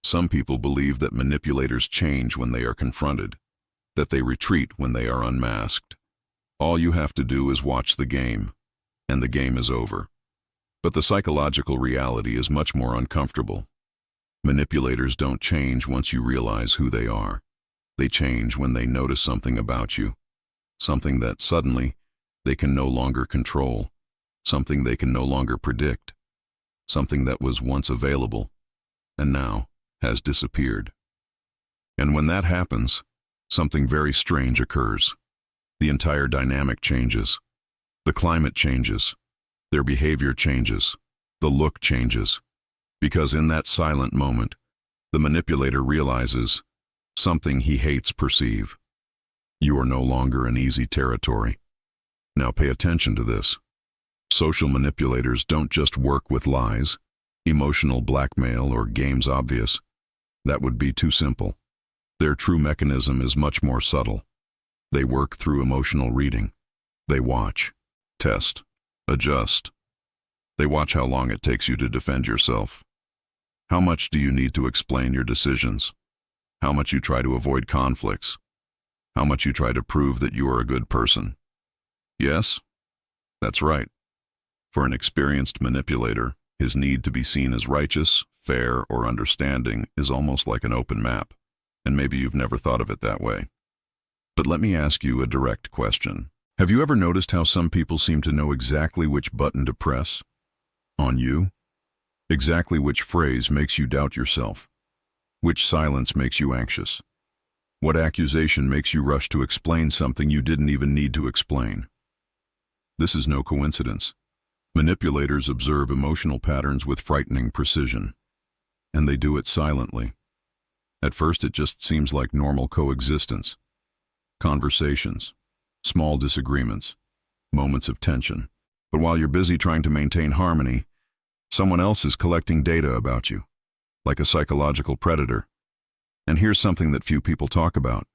Some people believe that manipulators change when they are confronted, that they retreat when they are unmasked. All you have to do is watch the game, and the game is over. But the psychological reality is much more uncomfortable. Manipulators don't change once you realize who they are. They change when they notice something about you, something that suddenly they can no longer control, something they can no longer predict, something that was once available and now has disappeared. And when that happens, something very strange occurs. The entire dynamic changes. The climate changes. Their behavior changes. The look changes. Because in that silent moment, the manipulator realizes something he hates perceive. You are no longer in easy territory. Now pay attention to this. Social manipulators don't just work with lies, emotional blackmail, or games obvious. That would be too simple. Their true mechanism is much more subtle. They work through emotional reading. They watch, test, adjust. They watch how long it takes you to defend yourself. How much do you need to explain your decisions? How much you try to avoid conflicts? How much you try to prove that you are a good person? Yes, that's right. For an experienced manipulator, his need to be seen as righteous, fair, or understanding is almost like an open map, and maybe you've never thought of it that way. But let me ask you a direct question. Have you ever noticed how some people seem to know exactly which button to press? On you? Exactly which phrase makes you doubt yourself? Which silence makes you anxious? What accusation makes you rush to explain something you didn't even need to explain? This is no coincidence. Manipulators observe emotional patterns with frightening precision, and they do it silently. At first, it just seems like normal coexistence. Conversations, small disagreements, moments of tension. But while you're busy trying to maintain harmony, someone else is collecting data about you, like a psychological predator. And here's something that few people talk about.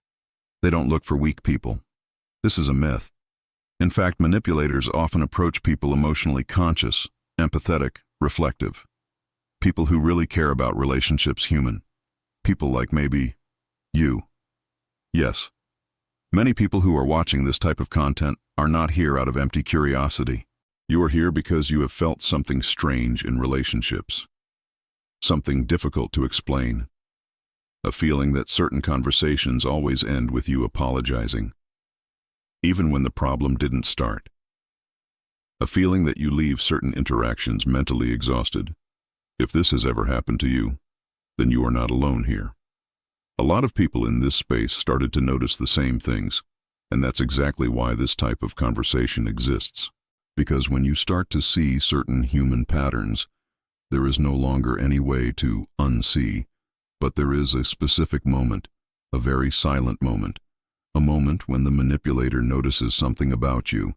They don't look for weak people. This is a myth. In fact, manipulators often approach people emotionally conscious, empathetic, reflective. People who really care about relationships human. People like maybe you. Yes. Many people who are watching this type of content are not here out of empty curiosity. You are here because you have felt something strange in relationships. Something difficult to explain. A feeling that certain conversations always end with you apologizing, even when the problem didn't start. A feeling that you leave certain interactions mentally exhausted. If this has ever happened to you, then you are not alone here. A lot of people in this space started to notice the same things, and that's exactly why this type of conversation exists. Because when you start to see certain human patterns, there is no longer any way to unsee, but there is a specific moment, a very silent moment, a moment when the manipulator notices something about you,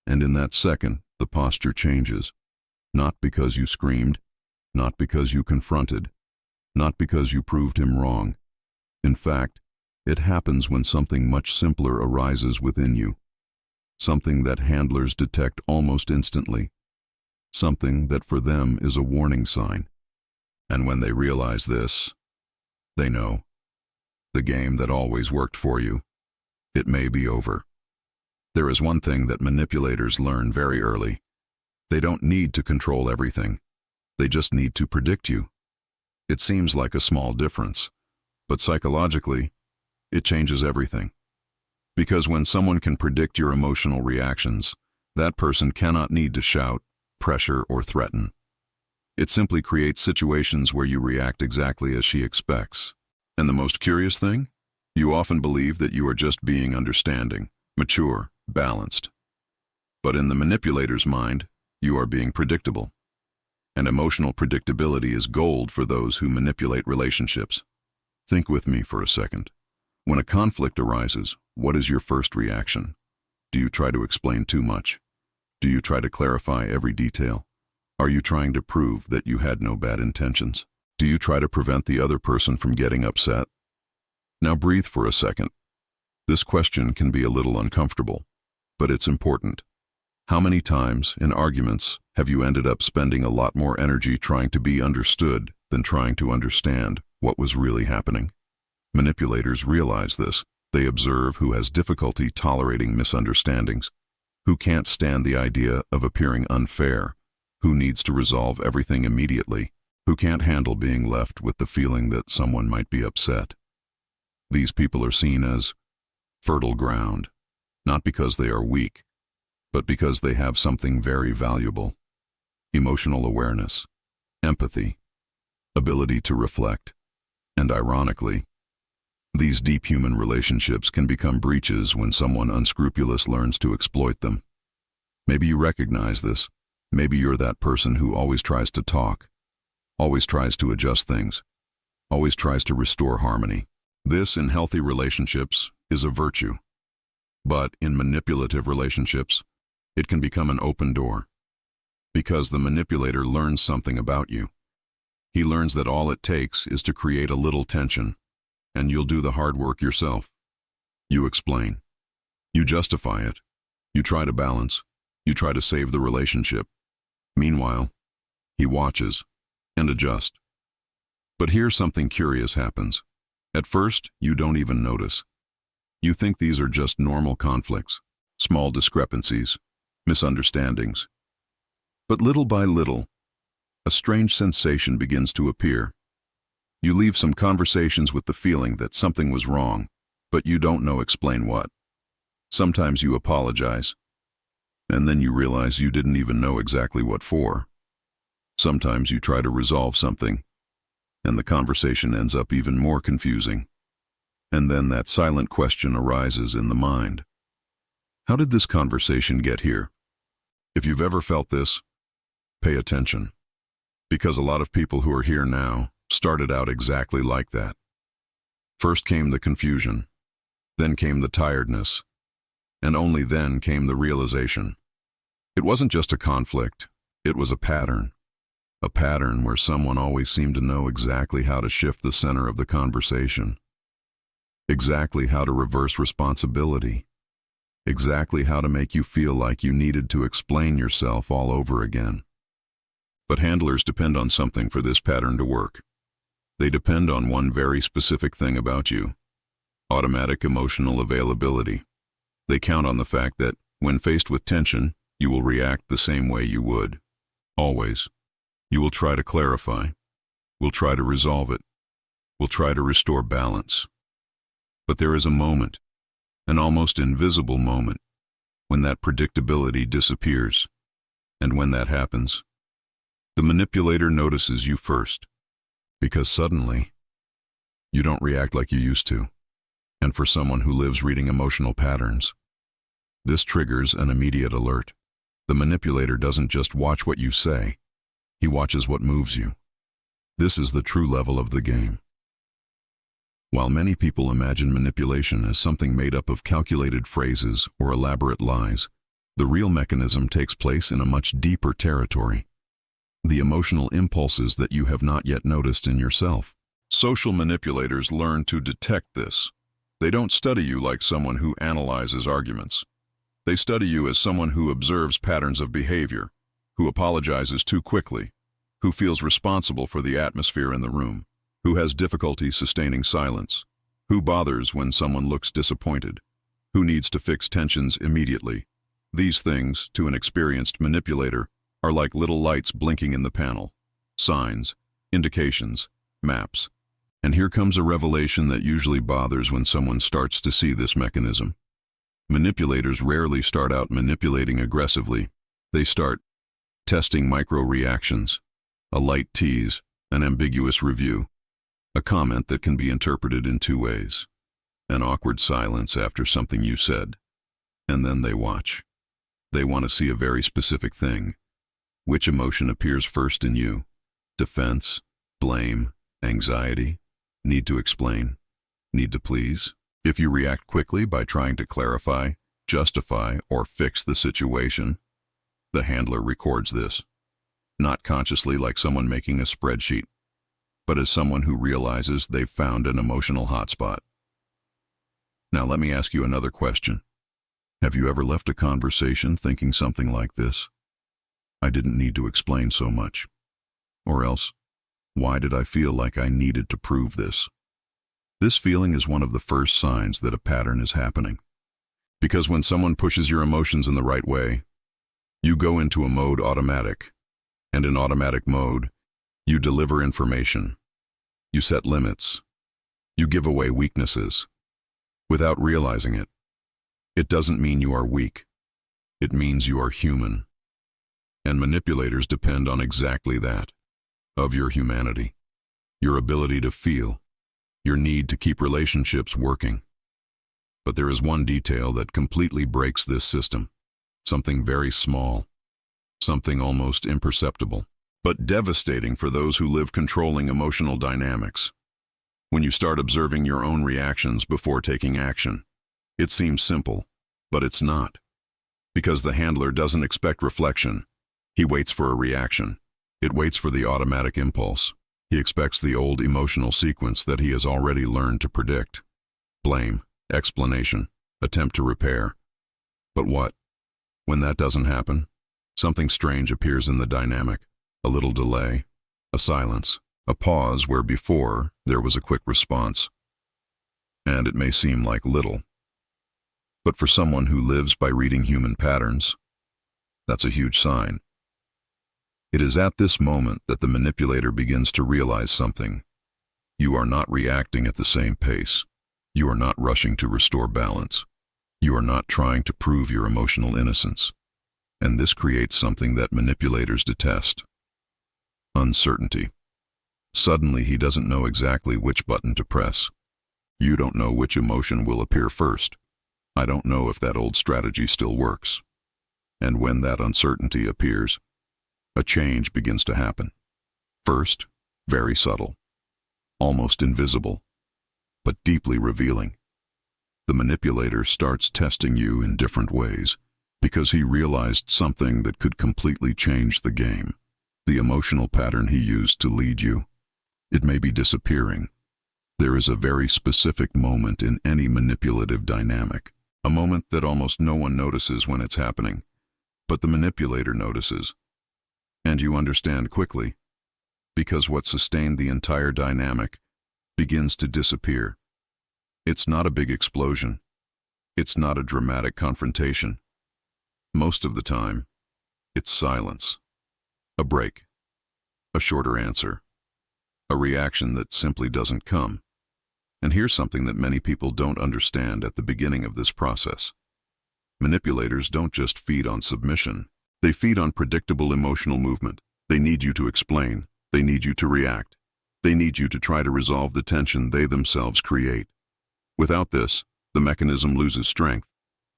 and in that second, the posture changes. Not because you screamed, not because you confronted, not because you proved him wrong. In fact, it happens when something much simpler arises within you, something that handlers detect almost instantly, something that for them is a warning sign. And when they realize this, they know. The game that always worked for you, it may be over. There is one thing that manipulators learn very early. They don't need to control everything. They just need to predict you. It seems like a small difference, but psychologically, it changes everything. Because when someone can predict your emotional reactions, that person cannot need to shout, pressure, or threaten. It simply creates situations where you react exactly as she expects. And the most curious thing? You often believe that you are just being understanding, mature, balanced. But in the manipulator's mind, you are being predictable. And emotional predictability is gold for those who manipulate relationships. Think with me for a second. When a conflict arises, what is your first reaction? Do you try to explain too much? Do you try to clarify every detail? Are you trying to prove that you had no bad intentions? Do you try to prevent the other person from getting upset? Now breathe for a second. This question can be a little uncomfortable, but it's important. How many times, in arguments, have you ended up spending a lot more energy trying to be understood than trying to understand? what was really happening. Manipulators realize this. They observe who has difficulty tolerating misunderstandings, who can't stand the idea of appearing unfair, who needs to resolve everything immediately, who can't handle being left with the feeling that someone might be upset. These people are seen as fertile ground, not because they are weak, but because they have something very valuable: emotional awareness, empathy, ability to reflect. And ironically, these deep human relationships can become breaches when someone unscrupulous learns to exploit them. Maybe you recognize this. Maybe you're that person who always tries to talk, always tries to adjust things, always tries to restore harmony. This, in healthy relationships, is a virtue. But in manipulative relationships, it can become an open door. Because the manipulator learns something about you. He learns that all it takes is to create a little tension, and you'll do the hard work yourself. You explain. You justify it. You try to balance. You try to save the relationship. Meanwhile, he watches and adjusts. But here's something curious happens. At first, you don't even notice. You think these are just normal conflicts, small discrepancies, misunderstandings. But little by little, a strange sensation begins to appear. You leave some conversations with the feeling that something was wrong, but you don't know explain what. Sometimes you apologize, and then you realize you didn't even know exactly what for. Sometimes you try to resolve something, and the conversation ends up even more confusing. And then that silent question arises in the mind. How did this conversation get here? If you've ever felt this, pay attention. Because a lot of people who are here now started out exactly like that. First came the confusion, then came the tiredness, and only then came the realization. It wasn't just a conflict, it was a pattern. A pattern where someone always seemed to know exactly how to shift the center of the conversation. Exactly how to reverse responsibility. Exactly how to make you feel like you needed to explain yourself all over again. But handlers depend on something for this pattern to work. They depend on one very specific thing about you: automatic emotional availability. They count on the fact that, when faced with tension, you will react the same way you would. Always. You will try to clarify. Will try to resolve it. Will try to restore balance. But there is a moment, an almost invisible moment, when that predictability disappears. And when that happens, the manipulator notices you first, because suddenly, you don't react like you used to. And for someone who lives reading emotional patterns, this triggers an immediate alert. The manipulator doesn't just watch what you say, he watches what moves you. This is the true level of the game. While many people imagine manipulation as something made up of calculated phrases or elaborate lies, the real mechanism takes place in a much deeper territory. The emotional impulses that you have not yet noticed in yourself. Social manipulators learn to detect this. They don't study you like someone who analyzes arguments. They study you as someone who observes patterns of behavior, who apologizes too quickly, who feels responsible for the atmosphere in the room, who has difficulty sustaining silence, who bothers when someone looks disappointed, who needs to fix tensions immediately. These things, to an experienced manipulator, are like little lights blinking in the panel, signs, indications, maps. And here comes a revelation that usually bothers when someone starts to see this mechanism. Manipulators rarely start out manipulating aggressively. They start testing micro-reactions, a light tease, an ambiguous review, a comment that can be interpreted in two ways, an awkward silence after something you said, and then they watch. They want to see a very specific thing. Which emotion appears first in you? Defense, blame, anxiety, need to explain, need to please? If you react quickly by trying to clarify, justify, or fix the situation, the handler records this, not consciously like someone making a spreadsheet, but as someone who realizes they've found an emotional hotspot. Now let me ask you another question. Have you ever left a conversation thinking something like this? I didn't need to explain so much. Or else, Why did I feel like I needed to prove this? This feeling is one of the first signs that a pattern is happening. Because when someone pushes your emotions in the right way, you go into a mode automatic. And in automatic mode, you deliver information. You set limits. You give away weaknesses. Without realizing it. It doesn't mean you are weak. It means you are human. And manipulators depend on exactly that, of your humanity, your ability to feel, your need to keep relationships working. But there is one detail that completely breaks this system, something very small, something almost imperceptible, but devastating for those who live controlling emotional dynamics. When you start observing your own reactions before taking action, it seems simple, but it's not. Because the handler doesn't expect reflection, he waits for a reaction. It waits for the automatic impulse. He expects the old emotional sequence that he has already learned to predict. Blame, explanation, attempt to repair. But what? When that doesn't happen, something strange appears in the dynamic. A little delay, a silence, a pause where before there was a quick response. And it may seem like little. But for someone who lives by reading human patterns, that's a huge sign. It is at this moment that the manipulator begins to realize something. You are not reacting at the same pace. You are not rushing to restore balance. You are not trying to prove your emotional innocence. And this creates something that manipulators detest. Uncertainty. Suddenly he doesn't know exactly which button to press. You don't know which emotion will appear first. I don't know if that old strategy still works. And when that uncertainty appears, a change begins to happen. First, very subtle, almost invisible, but deeply revealing. The manipulator starts testing you in different ways because he realized something that could completely change the game. The emotional pattern he used to lead you, it may be disappearing. There is a very specific moment in any manipulative dynamic, a moment that almost no one notices when it's happening, but the manipulator notices. And you understand quickly, because what sustained the entire dynamic begins to disappear. It's not a big explosion. It's not a dramatic confrontation. Most of the time, it's silence. A break. A shorter answer. A reaction that simply doesn't come. And here's something that many people don't understand at the beginning of this process. Manipulators don't just feed on submission. They feed on predictable emotional movement. They need you to explain. They need you to react. They need you to try to resolve the tension they themselves create. Without this, the mechanism loses strength.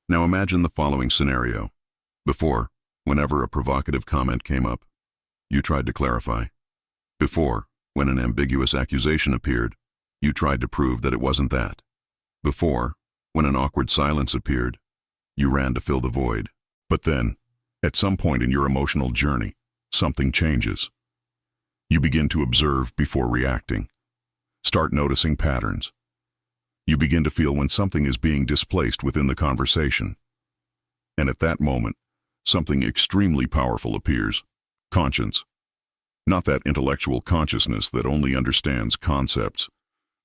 Now imagine the following scenario. Before, whenever a provocative comment came up, you tried to clarify. Before, when an ambiguous accusation appeared, you tried to prove that it wasn't that. Before, when an awkward silence appeared, you ran to fill the void. But then, at some point in your emotional journey, something changes. You begin to observe before reacting. Start noticing patterns. You begin to feel when something is being displaced within the conversation. And at that moment, something extremely powerful appears. Conscience. Not that intellectual consciousness that only understands concepts,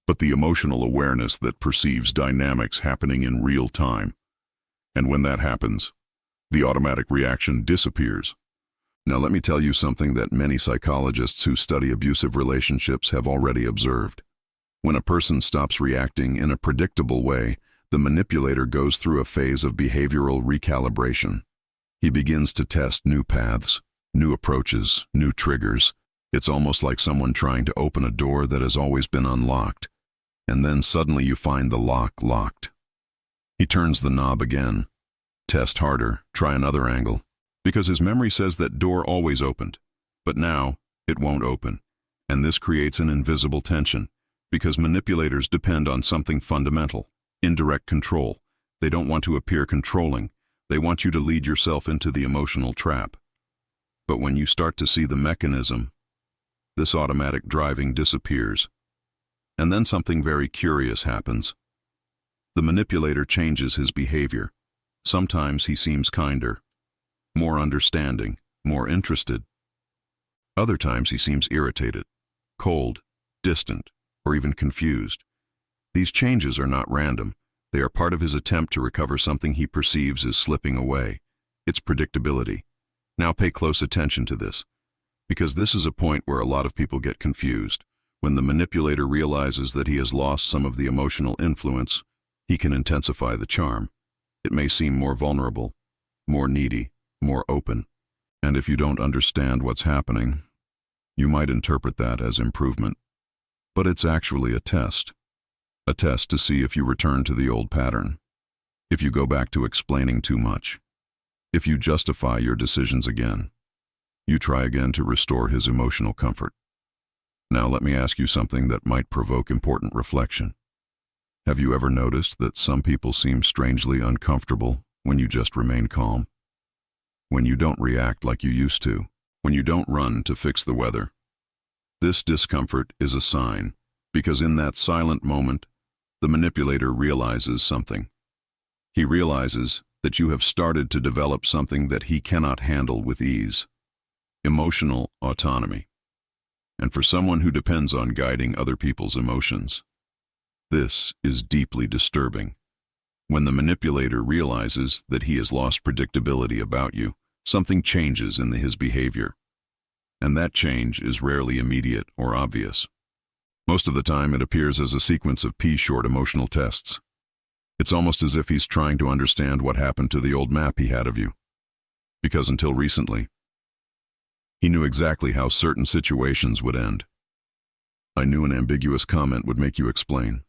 but the emotional awareness that perceives dynamics happening in real time. And when that happens, the automatic reaction disappears. Now let me tell you something that many psychologists who study abusive relationships have already observed. When a person stops reacting in a predictable way, the manipulator goes through a phase of behavioral recalibration. He begins to test new paths, new approaches, new triggers. It's almost like someone trying to open a door that has always been unlocked, and then suddenly you find the lock locked. He turns the knob again. Test harder, try another angle, because his memory says that door always opened, but now it won't open. And this creates an invisible tension, because manipulators depend on something fundamental, indirect control. They don't want to appear controlling. They want you to lead yourself into the emotional trap. But when you start to see the mechanism, this automatic driving disappears. And then something very curious happens. The manipulator changes his behavior. Sometimes he seems kinder, more understanding, more interested. Other times he seems irritated, cold, distant, or even confused. These changes are not random. They are part of his attempt to recover something he perceives as slipping away. It's predictability. Now pay close attention to this, because this is a point where a lot of people get confused. When the manipulator realizes that he has lost some of the emotional influence, he can intensify the charm. It may seem more vulnerable, more needy, more open. And if you don't understand what's happening, you might interpret that as improvement. But it's actually a test to see if you return to the old pattern, if you go back to explaining too much, if you justify your decisions again. You try again to restore his emotional comfort. Now let me ask you something that might provoke important reflection. Have you ever noticed that some people seem strangely uncomfortable when you just remain calm? When you don't react like you used to, when you don't run to fix the weather? This discomfort is a sign, because in that silent moment, the manipulator realizes something. He realizes that you have started to develop something that he cannot handle with ease: emotional autonomy. And for someone who depends on guiding other people's emotions, this is deeply disturbing. When the manipulator realizes that he has lost predictability about you, something changes in his behavior. And that change is rarely immediate or obvious. Most of the time, it appears as a sequence of short emotional tests. It's almost as if he's trying to understand what happened to the old map he had of you. Because until recently, he knew exactly how certain situations would end. I knew an ambiguous comment would make you explain.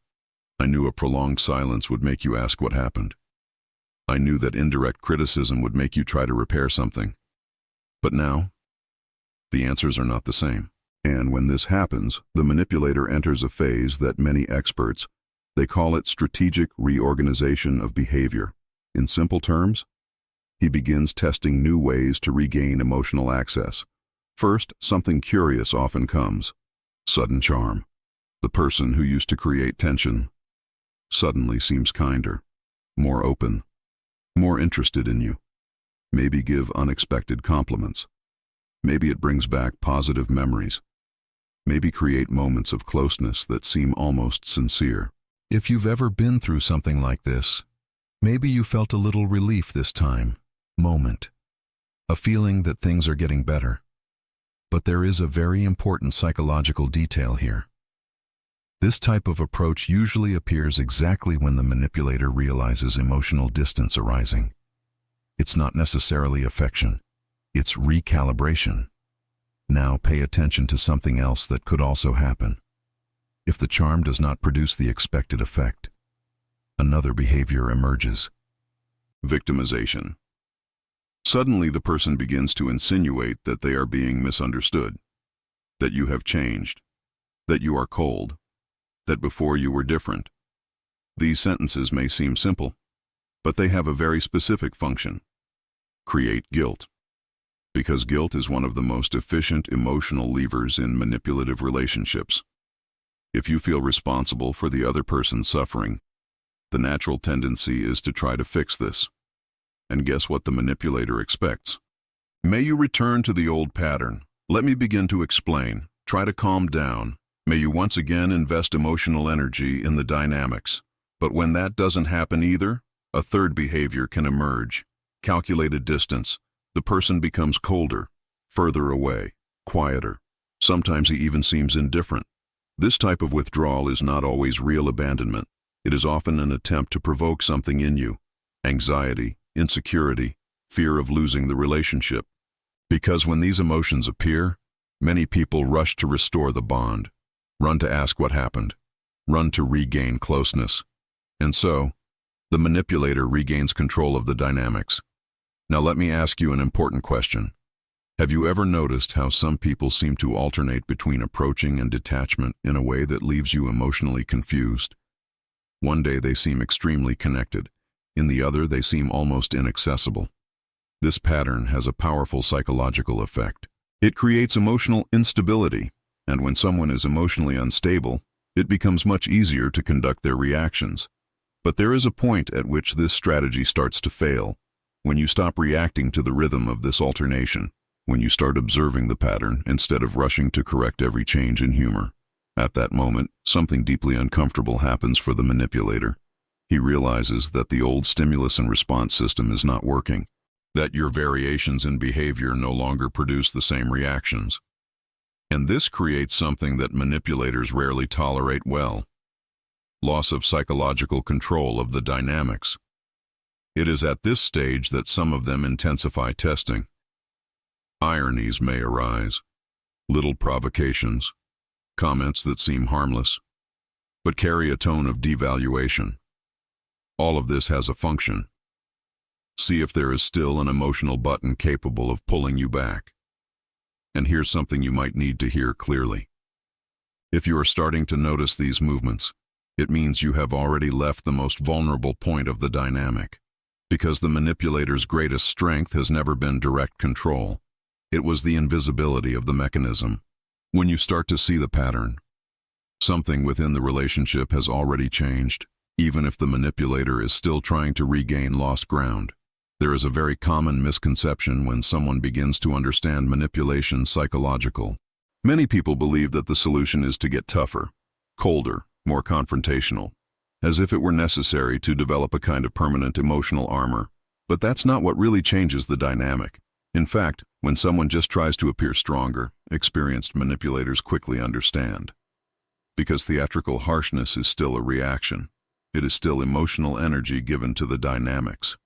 I knew a prolonged silence would make you ask what happened. I knew that indirect criticism would make you try to repair something. But now, the answers are not the same. And when this happens, the manipulator enters a phase that many experts, they call it strategic reorganization of behavior. In simple terms, he begins testing new ways to regain emotional access. First, something curious often comes: sudden charm. The person who used to create tension suddenly seems kinder, more open, more interested in you. Maybe give unexpected compliments. Maybe it brings back positive memories. Maybe create moments of closeness that seem almost sincere. If you've ever been through something like this, maybe you felt a little relief this time, moment, a feeling that things are getting better. But there is a very important psychological detail here. This type of approach usually appears exactly when the manipulator realizes emotional distance arising. It's not necessarily affection, it's recalibration. Now pay attention to something else that could also happen. If the charm does not produce the expected effect, another behavior emerges: victimization. Suddenly the person begins to insinuate that they are being misunderstood, that you have changed, that you are cold, that before you were different. These sentences may seem simple, but they have a very specific function: create guilt. Because guilt is one of the most efficient emotional levers in manipulative relationships. If you feel responsible for the other person's suffering, the natural tendency is to try to fix this. And guess what the manipulator expects? May you return to the old pattern. Let me begin to explain. Try to calm down. May you once again invest emotional energy in the dynamics. But when that doesn't happen either, a third behavior can emerge: calculated distance. The person becomes colder, further away, quieter. Sometimes he even seems indifferent. This type of withdrawal is not always real abandonment. It is often an attempt to provoke something in you: anxiety, insecurity, fear of losing the relationship. Because when these emotions appear, many people rush to restore the bond, run to ask what happened, run to regain closeness. And so, the manipulator regains control of the dynamics. Now let me ask you an important question. Have you ever noticed how some people seem to alternate between approaching and detachment in a way that leaves you emotionally confused? One day they seem extremely connected. In the other, they seem almost inaccessible. This pattern has a powerful psychological effect. It creates emotional instability, and when someone is emotionally unstable, it becomes much easier to conduct their reactions. But there is a point at which this strategy starts to fail, when you stop reacting to the rhythm of this alternation. when you start observing the pattern instead of rushing to correct every change in humor. At that moment, something deeply uncomfortable happens for the manipulator. He realizes that the old stimulus and response system is not working, that your variations in behavior no longer produce the same reactions. And this creates something that manipulators rarely tolerate well: loss of psychological control of the dynamics. It is at this stage that some of them intensify testing. Ironies may arise, little provocations, comments that seem harmless, but carry a tone of devaluation. All of this has a function. See if there is still an emotional button capable of pulling you back. And here's something you might need to hear clearly. If you are starting to notice these movements, it means you have already left the most vulnerable point of the dynamic. Because the manipulator's greatest strength has never been direct control. It was the invisibility of the mechanism. When you start to see the pattern, something within the relationship has already changed, even if the manipulator is still trying to regain lost ground. There is a very common misconception when someone begins to understand manipulation psychological. Many people believe that the solution is to get tougher, colder, more confrontational, as if it were necessary to develop a kind of permanent emotional armor. But that's not what really changes the dynamic. In fact, when someone just tries to appear stronger, experienced manipulators quickly understand. Because theatrical harshness is still a reaction. It is still emotional energy given to the dynamics.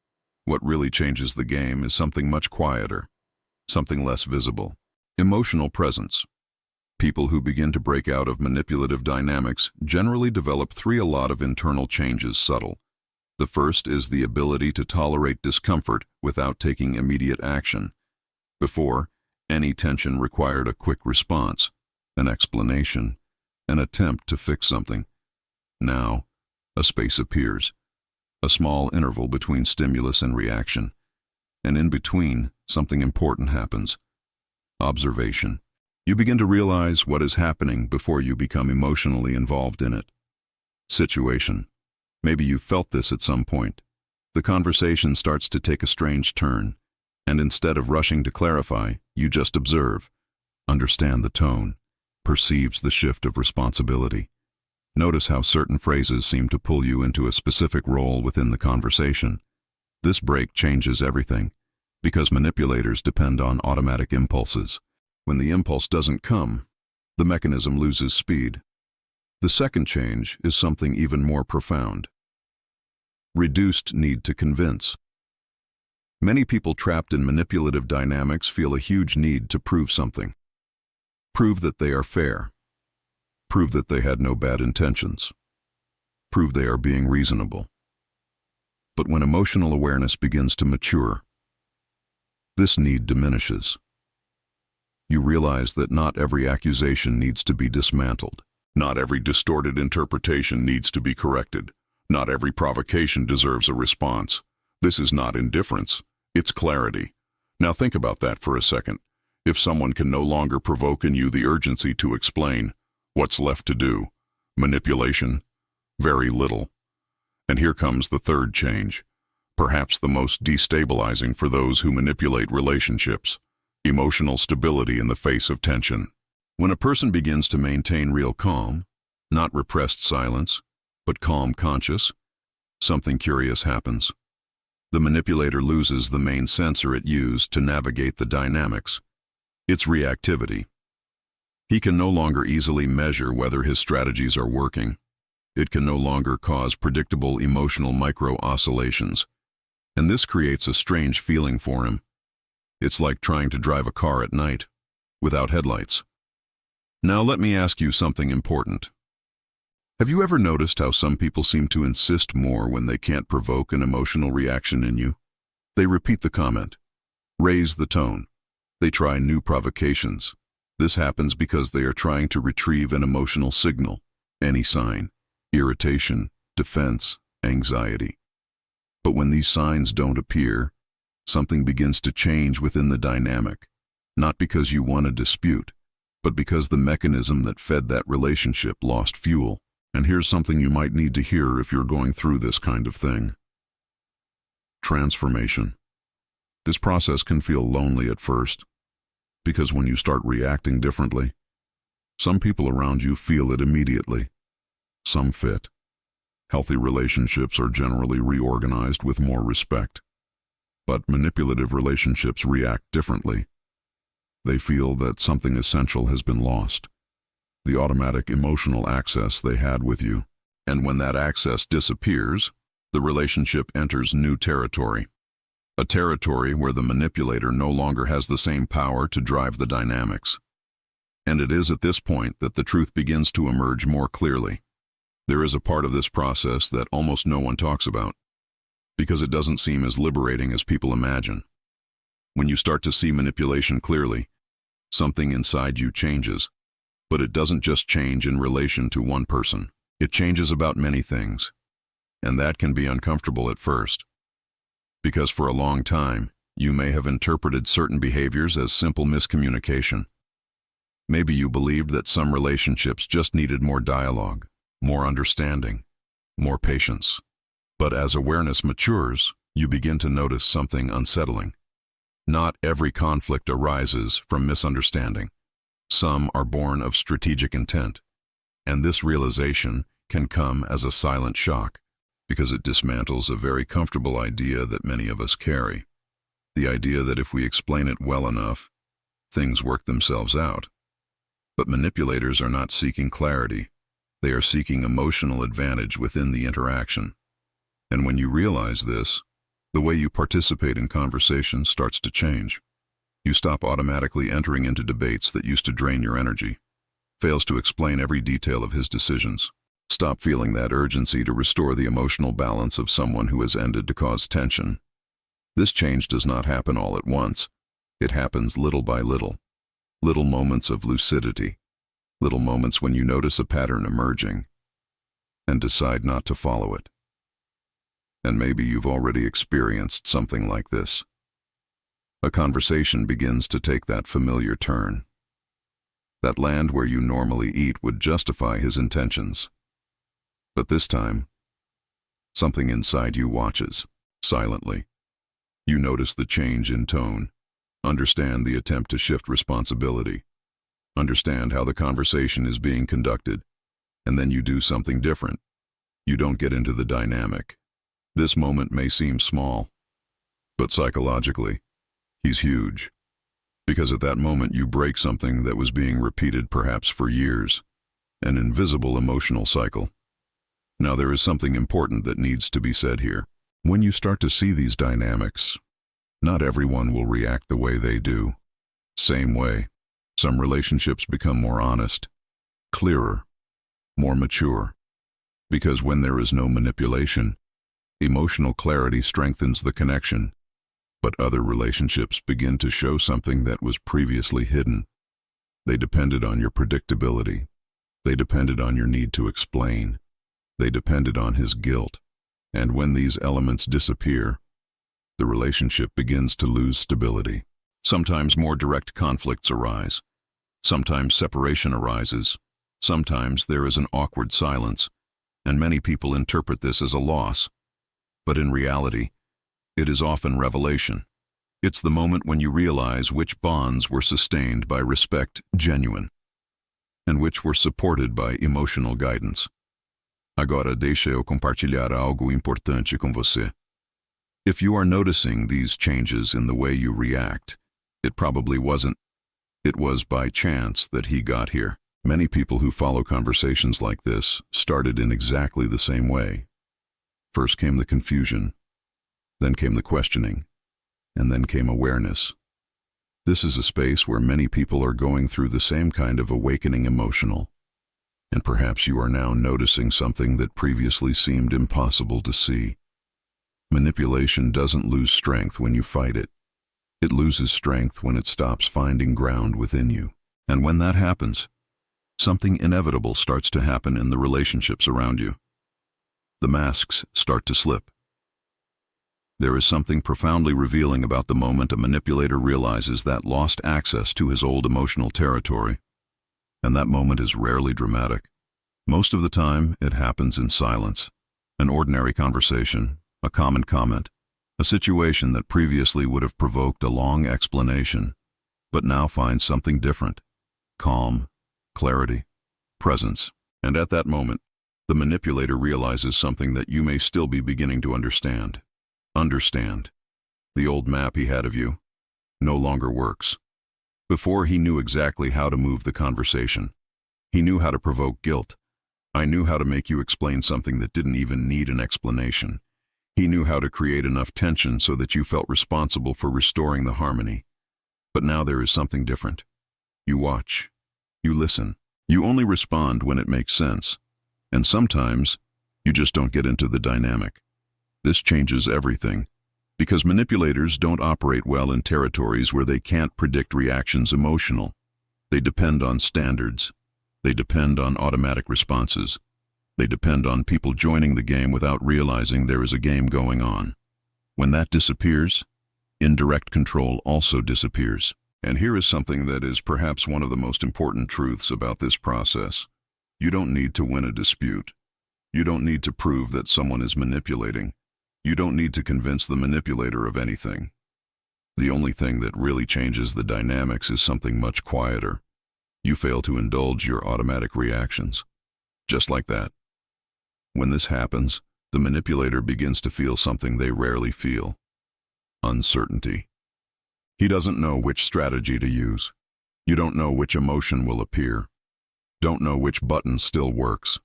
What really changes the game is something much quieter, something less visible. Emotional presence. People who begin to break out of manipulative dynamics generally develop a lot of internal changes subtle. The first is the ability to tolerate discomfort without taking immediate action. Before, any tension required a quick response, an explanation, an attempt to fix something. Now, a space appears, a small interval between stimulus and reaction, and in between, something important happens. Observation. You begin to realize what is happening before you become emotionally involved in it. Situation. Maybe you felt this at some point. The conversation starts to take a strange turn, and instead of rushing to clarify, you just observe, understand the tone, perceives the shift of responsibility. Notice how certain phrases seem to pull you into a specific role within the conversation. This break changes everything, because manipulators depend on automatic impulses. When the impulse doesn't come, the mechanism loses speed. The second change is something even more profound. Reduced need to convince. Many people trapped in manipulative dynamics feel a huge need to prove something. Prove that they are fair. Prove that they had no bad intentions. Prove they are being reasonable. But when emotional awareness begins to mature, this need diminishes. You realize that not every accusation needs to be dismantled. Not every distorted interpretation needs to be corrected. Not every provocation deserves a response. This is not indifference, it's clarity. Now think about that for a second. If someone can no longer provoke in you the urgency to explain, what's left to do? Manipulation? Very little. And here comes the third change, perhaps the most destabilizing for those who manipulate relationships. Emotional stability in the face of tension. When a person begins to maintain real calm, not repressed silence, but calm conscious, something curious happens. The manipulator loses the main sensor it used to navigate the dynamics, its reactivity. He can no longer easily measure whether his strategies are working. It can no longer cause predictable emotional micro-oscillations, and this creates a strange feeling for him. It's like trying to drive a car at night, without headlights. Now let me ask you something important. Have you ever noticed how some people seem to insist more when they can't provoke an emotional reaction in you? They repeat the comment, raise the tone. They try new provocations. This happens because they are trying to retrieve an emotional signal, any sign, irritation, defense, anxiety. But when these signs don't appear, something begins to change within the dynamic, not because you won a dispute, but because the mechanism that fed that relationship lost fuel. And here's something you might need to hear if you're going through this kind of thing. Transformation. This process can feel lonely at first. Because when you start reacting differently, some people around you feel it immediately. Some fit. Healthy relationships are generally reorganized with more respect. But manipulative relationships react differently. They feel that something essential has been lost, the automatic emotional access they had with you. And when that access disappears, the relationship enters new territory. A territory where the manipulator no longer has the same power to drive the dynamics. And it is at this point that the truth begins to emerge more clearly. There is a part of this process that almost no one talks about, because it doesn't seem as liberating as people imagine. When you start to see manipulation clearly, something inside you changes. But it doesn't just change in relation to one person. It changes about many things. And that can be uncomfortable at first. Because for a long time, you may have interpreted certain behaviors as simple miscommunication. Maybe you believed that some relationships just needed more dialogue, more understanding, more patience. But as awareness matures, you begin to notice something unsettling. Not every conflict arises from misunderstanding. Some are born of strategic intent. And this realization can come as a silent shock, because it dismantles a very comfortable idea that many of us carry. The idea that if we explain it well enough, things work themselves out. But manipulators are not seeking clarity. They are seeking emotional advantage within the interaction. And when you realize this, the way you participate in conversations starts to change. You stop automatically entering into debates that used to drain your energy. Fails to explain every detail of his decisions. Stop feeling that urgency to restore the emotional balance of someone who has ended to cause tension. This change does not happen all at once. It happens little by little. Little moments of lucidity. Little moments when you notice a pattern emerging and decide not to follow it. And maybe you've already experienced something like this. A conversation begins to take that familiar turn. That land where you normally eat would justify his intentions. But this time, something inside you watches, silently. You notice the change in tone, understand the attempt to shift responsibility, understand how the conversation is being conducted, and then you do something different. You don't get into the dynamic. This moment may seem small, but psychologically, he's huge. Because at that moment you break something that was being repeated perhaps for years, an invisible emotional cycle. Now there is something important that needs to be said here. When you start to see these dynamics, not everyone will react the way they do. Same way, some relationships become more honest, clearer, more mature. Because when there is no manipulation, emotional clarity strengthens the connection, but other relationships begin to show something that was previously hidden. They depended on your predictability. They depended on your need to explain. They depended on his guilt. And when these elements disappear, the relationship begins to lose stability. Sometimes more direct conflicts arise. Sometimes separation arises. Sometimes there is an awkward silence, and many people interpret this as a loss. But in reality, it is often revelation. It's the moment when you realize which bonds were sustained by respect genuine, and which were supported by emotional guidance. Agora deixa eu compartilhar algo importante com você. If you are noticing these changes in the way you react, it probably wasn't. It was by chance that he got here. Many people who follow conversations like this started in exactly the same way. First came the confusion, then came the questioning, and then came awareness. This is a space where many people are going through the same kind of awakening emotional. And perhaps you are now noticing something that previously seemed impossible to see. Manipulation doesn't lose strength when you fight it. It loses strength when it stops finding ground within you. And when that happens, something inevitable starts to happen in the relationships around you. The masks start to slip. There is something profoundly revealing about the moment a manipulator realizes that lost access to his old emotional territory. And that moment is rarely dramatic. Most of the time, it happens in silence. An ordinary conversation, a common comment, a situation that previously would have provoked a long explanation, but now finds something different: calm, clarity, presence. And at that moment, the manipulator realizes something that you may still be beginning to understand. The old map he had of you no longer works. Before, he knew exactly how to move the conversation. He knew how to provoke guilt. I knew how to make you explain something that didn't even need an explanation. He knew how to create enough tension so that you felt responsible for restoring the harmony. But now there is something different. You watch. You listen. You only respond when it makes sense. And sometimes, you just don't get into the dynamic. This changes everything, because manipulators don't operate well in territories where they can't predict reactions emotional. They depend on standards. They depend on automatic responses. They depend on people joining the game without realizing there is a game going on. When that disappears, indirect control also disappears. And here is something that is perhaps one of the most important truths about this process. You don't need to win a dispute. You don't need to prove that someone is manipulating. You don't need to convince the manipulator of anything. The only thing that really changes the dynamics is something much quieter. You fail to indulge your automatic reactions. Just like that. When this happens, the manipulator begins to feel something they rarely feel: uncertainty. He doesn't know which strategy to use. You don't know which emotion will appear. Don't know which button still works.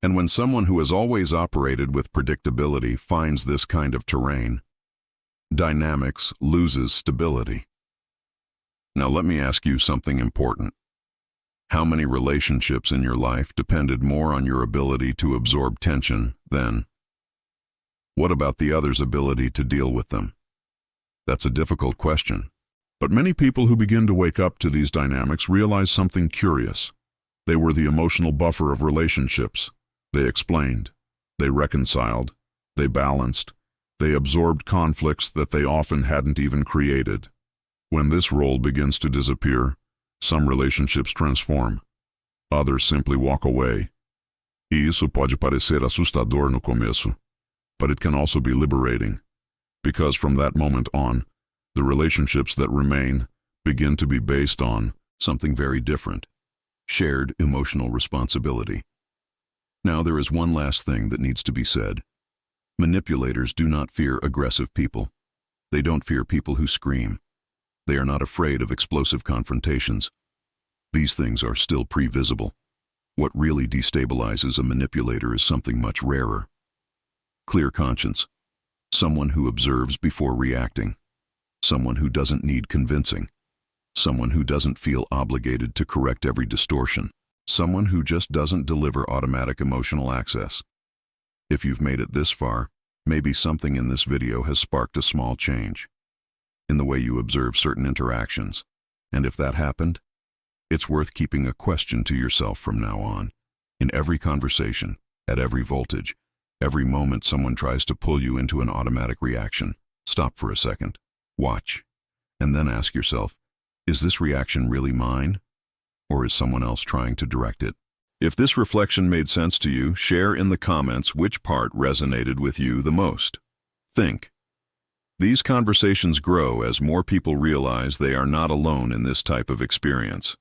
And when someone who has always operated with predictability finds this kind of terrain, dynamics loses stability. Now let me ask you something important. How many relationships in your life depended more on your ability to absorb tension than? What about the other's ability to deal with them? That's a difficult question. But many people who begin to wake up to these dynamics realize something curious. They were the emotional buffer of relationships. They explained. They reconciled. They balanced. They absorbed conflicts that they often hadn't even created. When this role begins to disappear, some relationships transform. Others simply walk away. E isso pode parecer assustador no começo, but it can also be liberating. Because from that moment on, the relationships that remain begin to be based on something very different: shared emotional responsibility. Now there is one last thing that needs to be said. Manipulators do not fear aggressive people. They don't fear people who scream. They are not afraid of explosive confrontations. These things are still pre-visible. What really destabilizes a manipulator is something much rarer: clear conscience. Someone who observes before reacting. Someone who doesn't need convincing. Someone who doesn't feel obligated to correct every distortion. Someone who just doesn't deliver automatic emotional access. If you've made it this far, maybe something in this video has sparked a small change in the way you observe certain interactions. And if that happened, it's worth keeping a question to yourself from now on. In every conversation, at every voltage, every moment someone tries to pull you into an automatic reaction, stop for a second, watch, and then ask yourself, is this reaction really mine? Or is someone else trying to direct it? If this reflection made sense to you, share in the comments which part resonated with you the most. Think. These conversations grow as more people realize they are not alone in this type of experience.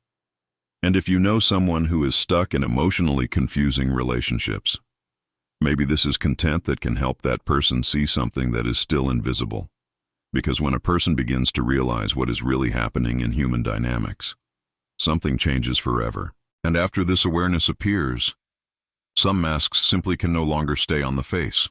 And if you know someone who is stuck in emotionally confusing relationships, maybe this is content that can help that person see something that is still invisible. Because when a person begins to realize what is really happening in human dynamics, something changes forever. And after this awareness appears, some masks simply can no longer stay on the face.